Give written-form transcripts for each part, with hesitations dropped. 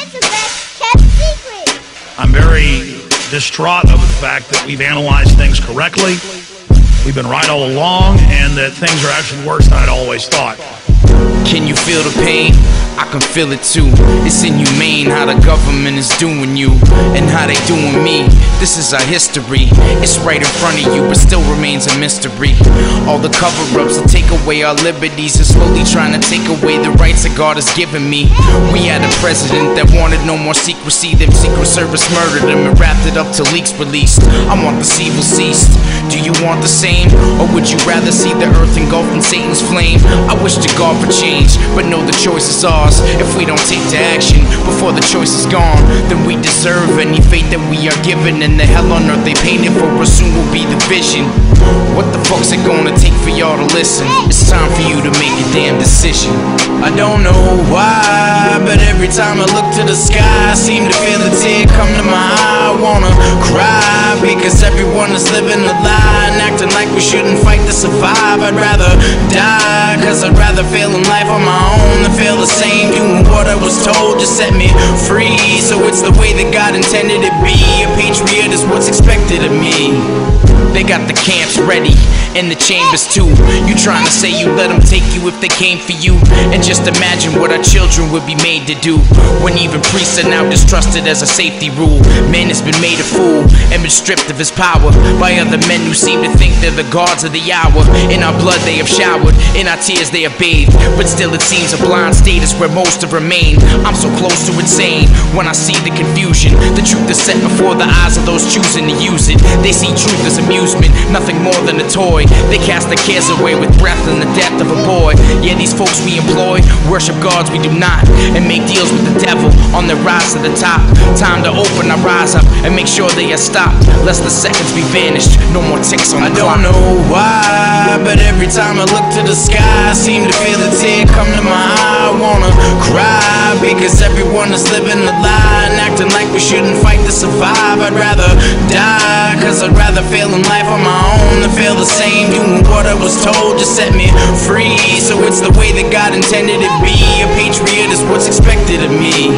It's the best kept secret. I'm very distraught over the fact that we've analyzed things correctly, we've been right all along, and that things are actually worse than I'd always thought. Can you feel the pain? I can feel it too. It's inhumane how the government is doing you and how they doing me. This is our history. It's right in front of you, but still remains a mystery. All the cover-ups to take away our liberties and slowly trying to take away the rights that God has given me. We had a president that wanted no more secrecy. Them Secret Service murdered him and wrapped it up till leaks released. I want this evil ceased. Do you want the same? Or would you rather see the earth engulfed in Satan's flame? I wish to God for change, but know the choice is ours. If we don't take to action before the choice is gone, then we deserve any fate that we are given. And the hell on earth they painted for us soon will be the vision. What the fuck's it gonna take for y'all to listen? It's time for you to make a damn decision. I don't know why, but every time I look to the sky, I seem to feel a tear come to my eye. I wanna cry because everyone is living a lie and acting like we shouldn't fight to survive. I'd rather die, cause I'd rather fail in life on my own than feel the same doing what I was told. Just set me free, so it's the way that God intended it be. A patriot is what's expected of me. They got the camps ready and the chambers too. You trying to say you let them take you if they came for you? And just imagine what our children would be made to do when even priests are now distrusted as a safety rule. Man has been made a fool and been stripped of his power by other men who seem to think they're the gods of the hour. In our blood they have showered, in our tears they have bathed, but still it seems a blind state is where most have remained. I'm so close to insane when I see the confusion. The truth is set before the eyes of those choosing to use it. They see truth as amusement, nothing more than a toy. They cast their cares away with breath and the death of a boy. Yeah, these folks we employ worship gods we do not, and make deals with the devil on their rise to the top. Time to open our eyes up and make sure they are stopped, lest the seconds be vanished. No more ticks on the clock. I don't know why, but every time I look to the sky, I seem to feel a tear come to my eye. I wanna cry because everyone is living a lie and acting like we shouldn't fight to survive. I'd rather die, cause I'd rather fail in life on my own than feel the same doing what I was told. Just set me free, so it's the way that God intended it be. A patriot is what's expected of me.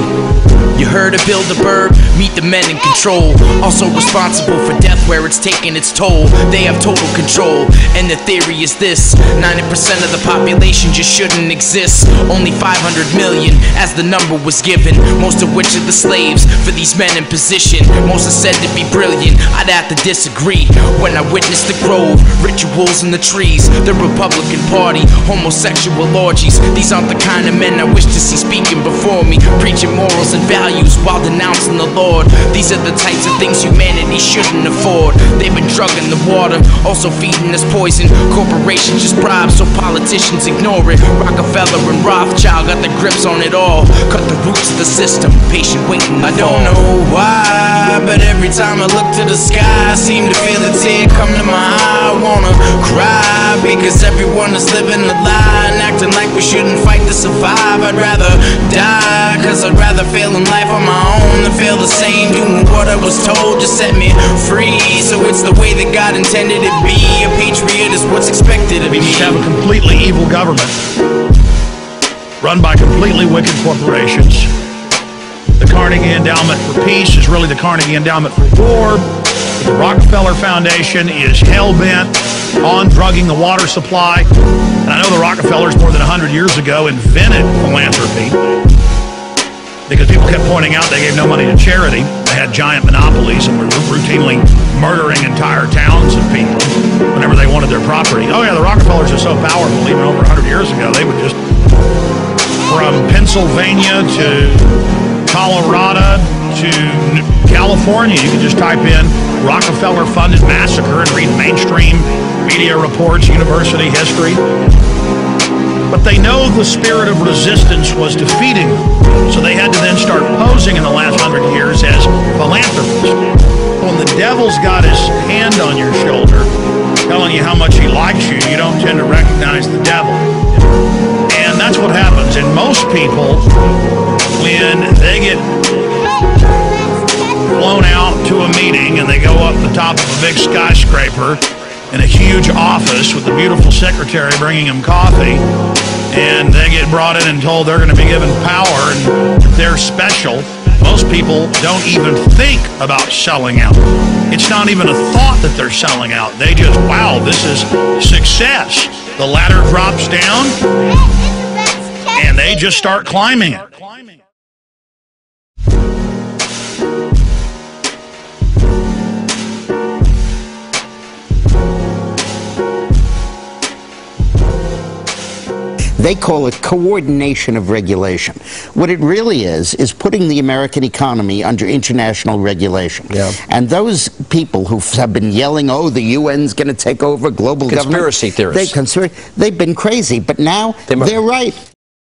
You heard of Bilderberg? Meet the men in control, also responsible for death where it's taking its toll. They have total control, and the theory is this: 90% of the population just shouldn't exist. Only 500 million as the number was given, most of which are the slaves for these men in position. Most are said to be brilliant, I'd have to disagree. When I witness the grove, rituals in the trees, the Republican Party, homosexual orgies, these aren't the kind of men I wish to see speaking before me, preaching morals and values while denouncing the Lord. These are the types of things humanity shouldn't afford. They've been drugging the water, also feeding us poison. Corporations just bribe so politicians ignore it. Rockefeller and Rothschild got the grips on it all. Cut the roots of the system, patient waiting to fall. I don't know why, but every time I look to the sky, I seem to feel a tear come to my eye. I wanna cry because everyone is living a lie and acting like we shouldn't fight to survive. I'd rather die, cause I'd rather fail in life on my own than feel the same doing what I was told. Just set me free, so it's the way that God intended it be. A patriot is what's expected of me. We just have a completely evil government run by completely wicked corporations. The Carnegie Endowment for Peace is really the Carnegie Endowment for War. The Rockefeller Foundation is hell-bent on drugging the water supply. And I know the Rockefellers more than 100 years ago invented philanthropy because people kept pointing out they gave no money to charity. They had giant monopolies and were routinely murdering entire towns of people whenever they wanted their property. Oh yeah, the Rockefellers are so powerful, even over 100 years ago, they would just, from Pennsylvania to Colorado to California, you can just type in Rockefeller-funded massacre and read mainstream media reports, university history. But they know the spirit of resistance was defeating them, so they had to then start posing in the last 100 years as philanthropists. When the devil's got his hand on your shoulder, telling you how much he likes you, you don't tend to recognize the devil. And that's what happens. And most people, when they get flown out to a meeting and they go up the top of a big skyscraper in a huge office with a beautiful secretary bringing them coffee, and they get brought in and told they're going to be given power and they're special. Most people don't even think about selling out. It's not even a thought that they're selling out. They just, wow, this is success. The ladder drops down and they just start climbing it. They call it coordination of regulation. What it really is putting the American economy under international regulation. Yeah. And those people who have been yelling, oh, the UN's going to take over global conspiracy government. Theorists. They've been crazy, but now they're right.